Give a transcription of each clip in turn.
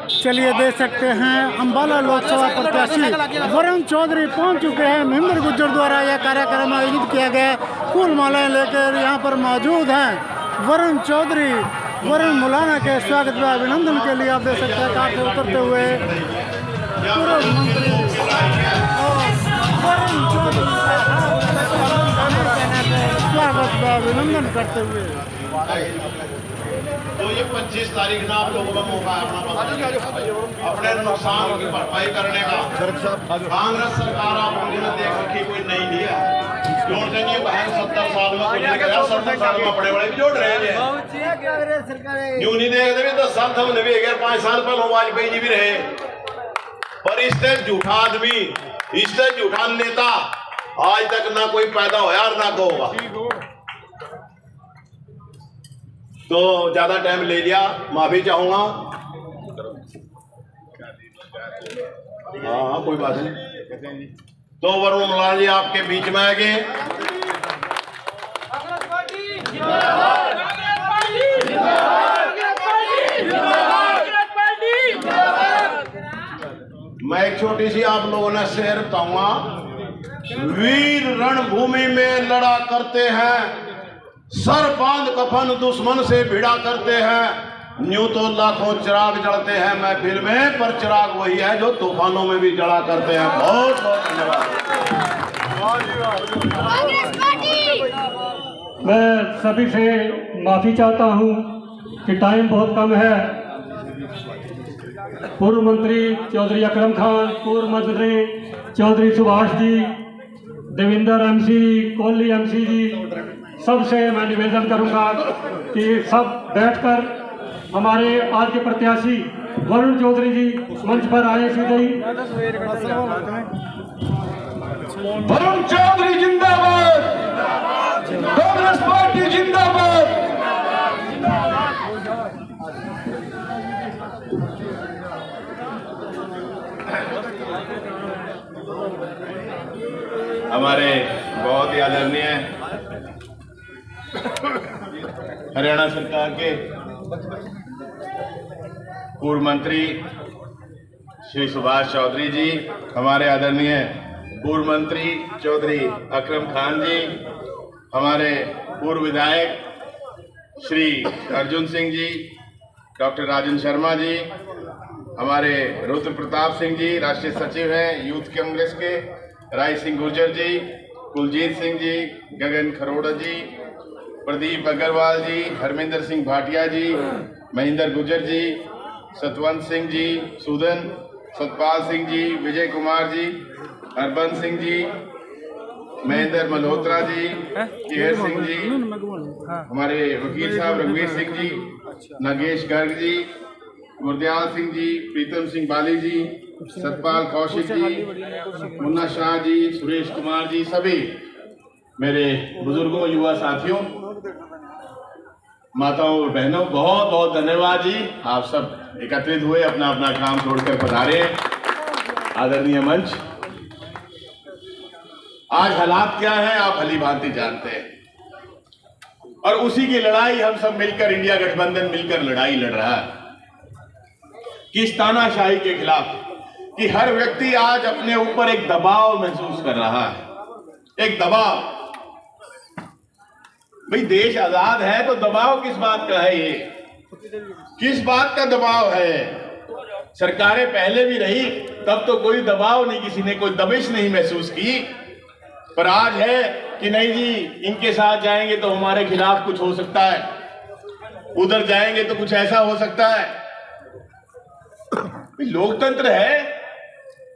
चलिए देख सकते हैं अम्बाला लोकसभा प्रत्याशी वरुण चौधरी पहुंच चुके हैं। महेंद्र गुर्जर द्वारा यह कार्यक्रम आयोजित किया गया। फूल मालाएं लेकर यहाँ पर मौजूद हैं वरुण चौधरी। वरुण मौलाना के स्वागत व अभिनंदन के लिए आप देख सकते हैं कार से उतरते हुए पूर्व मंत्री वरुण चौधरी स्वागत व अभिनंदन करते हुए। तो ये 25 तारीख ना आप लोगों का मौका है अपने नुकसान की भरपाई करने का। कांग्रेस सरकार आप लोगों ने देख रखी कोई नहीं लिया जोड़ देंगे बहन 70 साल में कुछ नहीं गया। 70 साल में बड़े बड़े भी जोड़ रहे हैं यूं नहीं देखते भी 10 साल हमने भी 5 साल पहले वाजपेयी जी भी रहे। पर इससे झूठा आदमी इससे झूठा नेता आज तक ना कोई पैदा होया और ना को होगा। तो ज्यादा टाइम ले लिया माफी चाहूंगा। हाँ कोई बात नहीं। तो वरुण मौलाना जी आपके बीच में आएंगे। मैं एक छोटी सी आप लोगों ने शेर बताऊंगा। वीर रणभूमि में लड़ा करते हैं, सर बांध कफन दुश्मन से भिड़ा करते हैं। न्यू तो लाखों चिराग जलते हैं महफिल में, पर चिराग वही है जो तूफानों में भी जला करते हैं। बहुत बहुत धन्यवाद। मैं सभी से माफी चाहता हूं कि टाइम बहुत कम है। पूर्व मंत्री चौधरी अकरम खान, पूर्व मंत्री चौधरी सुभाष जी, देवेंद्र एमसी, कोहली एमसी जी, सबसे मैं निवेदन करूंगा कि सब बैठकर हमारे आज के प्रत्याशी वरुण चौधरी जी मंच पर आए। सीधे ही वरुण चौधरी जिंदाबाद, कांग्रेस पार्टी जिंदाबाद। हमारे बहुत ही आदरणीय हरियाणा सरकार के पूर्व मंत्री श्री सुभाष चौधरी जी, हमारे आदरणीय पूर्व मंत्री चौधरी अकरम खान जी, हमारे पूर्व विधायक श्री अर्जुन सिंह जी, डॉक्टर राजन शर्मा जी, हमारे रुद्र प्रताप सिंह जी राष्ट्रीय सचिव हैं यूथ कांग्रेस के, राय सिंह गुर्जर जी, कुलजीत सिंह जी, गगन खरोड़ा जी, प्रदीप अग्रवाल जी, हरमिंदर सिंह भाटिया जी, महेंद्र गुर्जर जी, सतवंत सिंह जी, सुदन, सतपाल सिंह जी, विजय कुमार जी, हरबंस सिंह जी, महेंद्र मल्होत्रा जी, केहर सिंह जी, हमारे वकील साहब रघुवीर सिंह जी, नागेश गर्ग जी, गुरदयाल सिंह जी, प्रीतम सिंह बाली जी, सतपाल कौशिक जी, मुन्ना शाह जी, सुरेश कुमार जी, सभी मेरे बुजुर्गों, युवा साथियों, माताओं और बहनों, बहुत बहुत धन्यवाद जी। आप सब एकत्रित हुए, अपना अपना काम छोड़कर पधारे। आदरणीय मंच, आज हालात क्या हैं आप भली भांति जानते हैं और उसी की लड़ाई हम सब मिलकर, इंडिया गठबंधन मिलकर लड़ाई लड़ रहा है किस तानाशाही के खिलाफ, कि हर व्यक्ति आज अपने ऊपर एक दबाव महसूस कर रहा है। एक दबाव, भाई देश आजाद है तो दबाव किस बात का है? ये किस बात का दबाव है? सरकारें पहले भी रही तब तो कोई दबाव नहीं, किसी ने कोई दबिश नहीं महसूस की। पर आज है कि नहीं जी, इनके साथ जाएंगे तो हमारे खिलाफ कुछ हो सकता है, उधर जाएंगे तो कुछ ऐसा हो सकता है। लोकतंत्र है,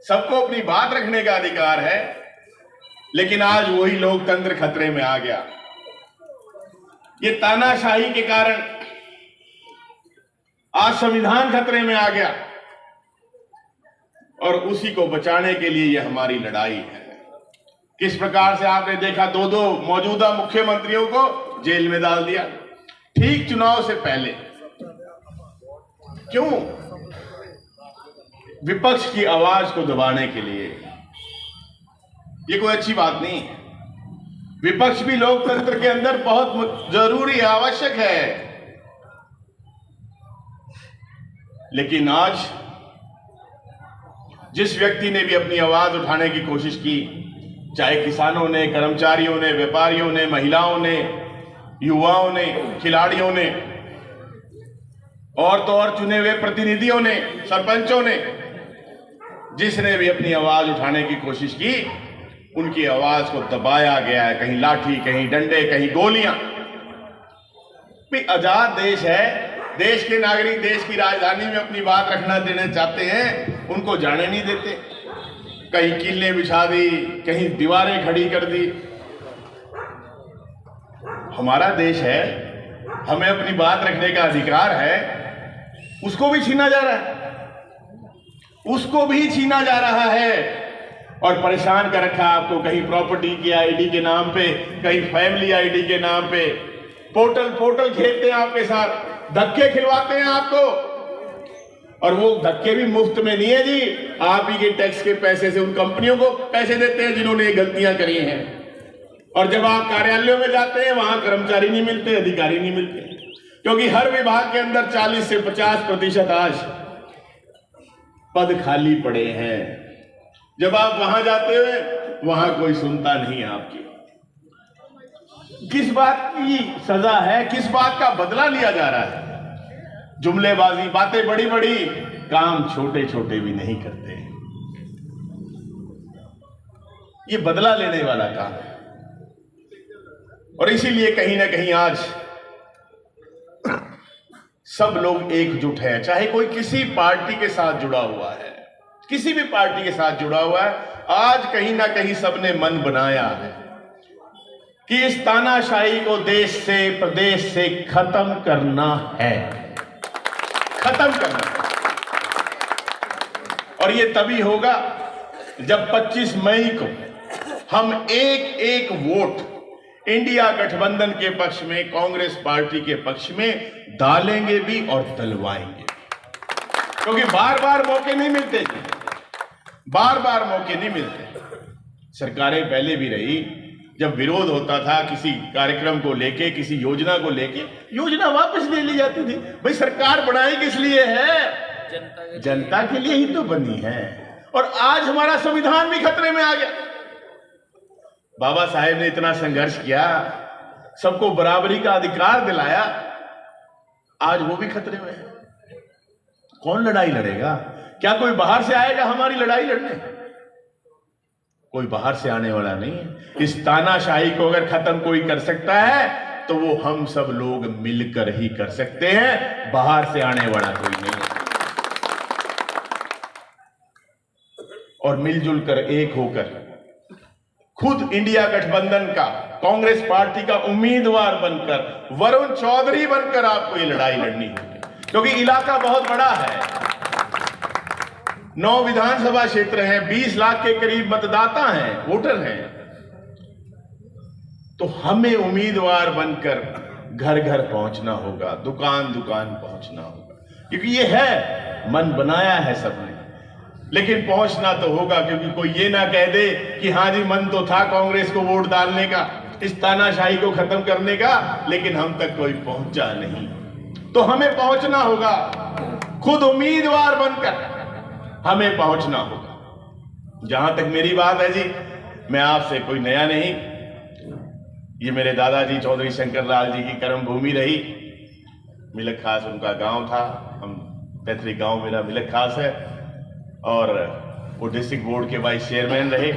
सबको अपनी बात रखने का अधिकार है, लेकिन आज वही लोकतंत्र खतरे में आ गया। ये तानाशाही के कारण आज संविधान खतरे में आ गया और उसी को बचाने के लिए ये हमारी लड़ाई है। किस प्रकार से आपने देखा, दो मौजूदा मुख्यमंत्रियों को जेल में डाल दिया ठीक चुनाव से पहले। क्यों? विपक्ष की आवाज को दबाने के लिए। ये कोई अच्छी बात नहीं है। विपक्ष भी लोकतंत्र के अंदर बहुत जरूरी आवश्यक है, लेकिन आज जिस व्यक्ति ने भी अपनी आवाज उठाने की कोशिश की, चाहे किसानों ने, कर्मचारियों ने, व्यापारियों ने, महिलाओं ने, युवाओं ने, खिलाड़ियों ने, और तो और चुने हुए प्रतिनिधियों ने, सरपंचों ने, जिसने भी अपनी आवाज उठाने की कोशिश की, उनकी आवाज को दबाया गया है। कहीं लाठी, कहीं डंडे, कहीं गोलियां। भी आजाद देश है, देश के नागरिक देश की राजधानी में अपनी बात रखना देना चाहते हैं, उनको जाने नहीं देते। कहीं किले बिछा दी, कहीं दीवारें खड़ी कर दी। हमारा देश है, हमें अपनी बात रखने का अधिकार है, उसको भी छीना जा रहा है, उसको भी छीना जा रहा है और परेशान कर रखा है आपको। कहीं प्रॉपर्टी की आईडी के नाम पे, कहीं फैमिली आईडी के नाम पे पोर्टल खेलते हैं आपके साथ, धक्के खिलवाते हैं आपको। और वो धक्के भी मुफ्त में नहीं है जी, आप ही के टैक्स के पैसे से उन कंपनियों को पैसे देते हैं जिन्होंने ये गलतियां करी हैं। और जब आप कार्यालयों में जाते हैं, वहां कर्मचारी नहीं मिलते, अधिकारी नहीं मिलते, क्योंकि हर विभाग के अंदर 40 से 50% आज पद खाली पड़े हैं। जब आप वहां जाते हुए, वहां कोई सुनता नहीं आपकी। किस बात की सजा है, किस बात का बदला लिया जा रहा है? जुमलेबाजी, बातें बड़ी बड़ी, काम छोटे छोटे भी नहीं करते। ये बदला लेने वाला काम है। और इसीलिए कहीं ना कहीं आज सब लोग एकजुट हैं, चाहे कोई किसी पार्टी के साथ जुड़ा हुआ है, किसी भी पार्टी के साथ जुड़ा हुआ है। आज कहीं ना कहीं सबने मन बनाया है कि इस तानाशाही को देश से, प्रदेश से खत्म करना है, खत्म करना है। और ये तभी होगा जब 25 मई को हम एक एक वोट इंडिया गठबंधन के पक्ष में, कांग्रेस पार्टी के पक्ष में डालेंगे भी और दलवाएंगे। क्योंकि बार बार मौके नहीं मिलते, बार बार मौके नहीं मिलते। सरकारें पहले भी रही, जब विरोध होता था किसी कार्यक्रम को लेके, किसी योजना को लेके, योजना वापस ले ली जाती थी। भाई सरकार बनाई किस लिए है? जनता के लिए ही तो बनी है। और आज हमारा संविधान भी खतरे में आ गया। बाबा साहेब ने इतना संघर्ष किया, सबको बराबरी का अधिकार दिलाया, आज वो भी खतरे में है। कौन लड़ाई लड़ेगा? क्या कोई बाहर से आएगा हमारी लड़ाई लड़ने? कोई बाहर से आने वाला नहीं है। इस तानाशाही को अगर खत्म कोई कर सकता है तो वो हम सब लोग मिलकर ही कर सकते हैं, बाहर से आने वाला कोई नहीं है। और मिलजुल कर, एक होकर, खुद इंडिया गठबंधन का, कांग्रेस पार्टी का उम्मीदवार बनकर, वरुण चौधरी बनकर आपको ये लड़ाई लड़नी होगी। क्योंकि इलाका बहुत बड़ा है, 9 विधानसभा क्षेत्र हैं, 20 लाख के करीब मतदाता हैं, वोटर हैं। तो हमें उम्मीदवार बनकर घर घर पहुंचना होगा, दुकान दुकान पहुंचना होगा। क्योंकि ये है, मन बनाया है सबने, लेकिन पहुंचना तो होगा। क्योंकि कोई ये ना कह दे कि हाँ जी मन तो था कांग्रेस को वोट डालने का, इस तानाशाही को खत्म करने का, लेकिन हम तक कोई पहुंचा नहीं। तो हमें पहुंचना होगा, खुद उम्मीदवार बनकर हमें पहुंचना होगा। जहां तक मेरी बात है जी, मैं आपसे कोई नया नहीं, ये मेरे दादाजी चौधरी शंकर लाल जी की कर्म भूमि रही। मिलक खास उनका गांव था, हम पैतृक गांव मेरा मिलक खास है, और वो डिस्ट्रिक्ट बोर्ड के वाइस चेयरमैन रहे।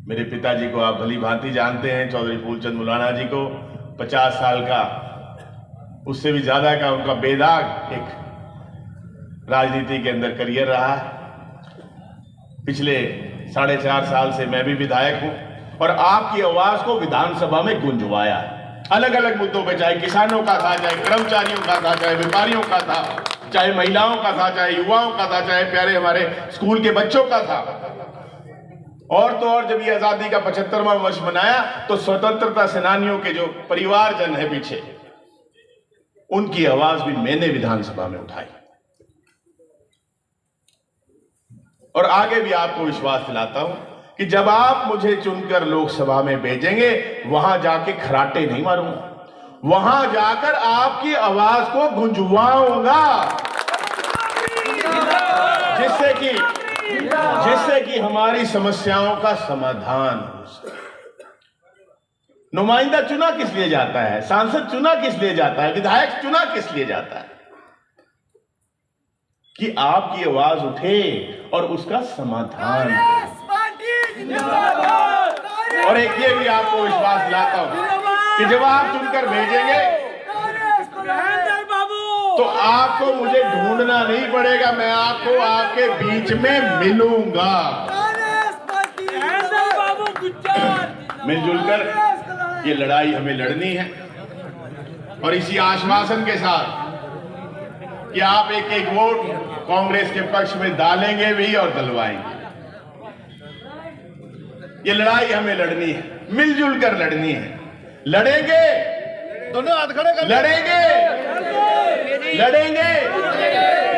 मेरे पिताजी को आप भली भांति जानते हैं, चौधरी फूलचंद मुलाना जी को। 50 साल का, उससे भी ज्यादा का उनका बेदाग एक राजनीति के अंदर करियर रहा है। पिछले 4.5 साल से मैं भी विधायक हूं और आपकी आवाज को विधानसभा में गुंजवाया है, अलग अलग मुद्दों पे, चाहे किसानों का था, चाहे कर्मचारियों का था, चाहे व्यापारियों का था, चाहे महिलाओं का था, चाहे युवाओं का था, चाहे प्यारे हमारे स्कूल के बच्चों का था। और तो और जब ये आजादी का 75वां वर्ष मनाया तो स्वतंत्रता सेनानियों के जो परिवारजन है पीछे, उनकी आवाज भी मैंने विधानसभा में उठाई। और आगे भी आपको विश्वास दिलाता हूं कि जब आप मुझे चुनकर लोकसभा में भेजेंगे, वहां जाके खराटे नहीं मारूंगा, वहां जाकर आपकी आवाज को गुंजवाऊंगा, जिससे कि हमारी समस्याओं का समाधान हो सके। नुमाइंदा चुना किस लिए जाता है, सांसद चुना किस लिए जाता है, विधायक चुना किस लिए जाता है? कि आपकी आवाज उठे और उसका समाधान हो। और एक ये भी आपको विश्वास दिलाता हूं कि जब आप चुनकर भेजेंगे तो आपको मुझे ढूंढना नहीं पड़ेगा, मैं आपको आपके बीच में मिलूंगा। मिलजुल कर ये लड़ाई हमें लड़नी है, और इसी आश्वासन के साथ कि आप एक एक वोट कांग्रेस के पक्ष में डालेंगे भी और डलवाएंगे। ये लड़ाई हमें लड़नी है, मिलजुल कर लड़नी है। लड़ेंगे, दोनों हाथ खड़े कर, लड़ेंगे लड़ेंगे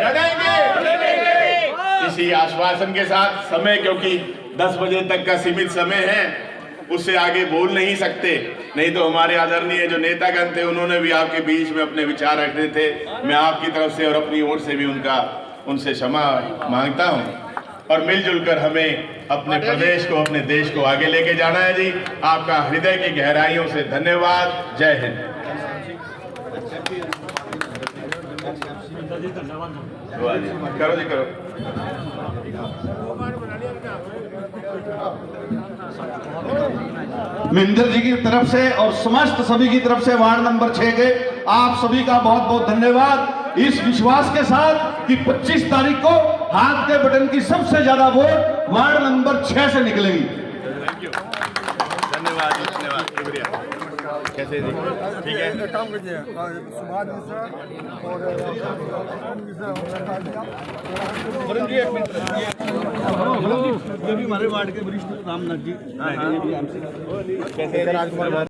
लड़ेंगे इसी आश्वासन के साथ। समय क्योंकि 10 बजे तक का सीमित समय है, उससे आगे बोल नहीं सकते, नहीं तो हमारे आदरणीय जो नेतागण थे उन्होंने भी आपके बीच में अपने विचार रखने थे। मैं आपकी तरफ से और अपनी ओर से भी उनसे क्षमा मांगता हूं, और मिलजुल कर हमें अपने प्रदेश को, अपने देश को आगे लेके जाना है जी। आपका हृदय की गहराइयों से धन्यवाद। जय हिंद। करो जी करो। मिंदर जी की तरफ से और समस्त सभी की तरफ से वार्ड नंबर 6 के आप सभी का बहुत बहुत धन्यवाद। इस विश्वास के साथ कि 25 तारीख को हाथ के बटन की सबसे ज्यादा वोट वार्ड नंबर 6 से निकलेगी। धन्यवाद धन्यवाद, शुक्रिया। कैसे जी? ठीक है। काम कीजिए सुभाष जी से और ये भी हमारे वार्ड के वरिष्ठ रामनाथ जी, ये भी हमसे कैसे राजकुमार।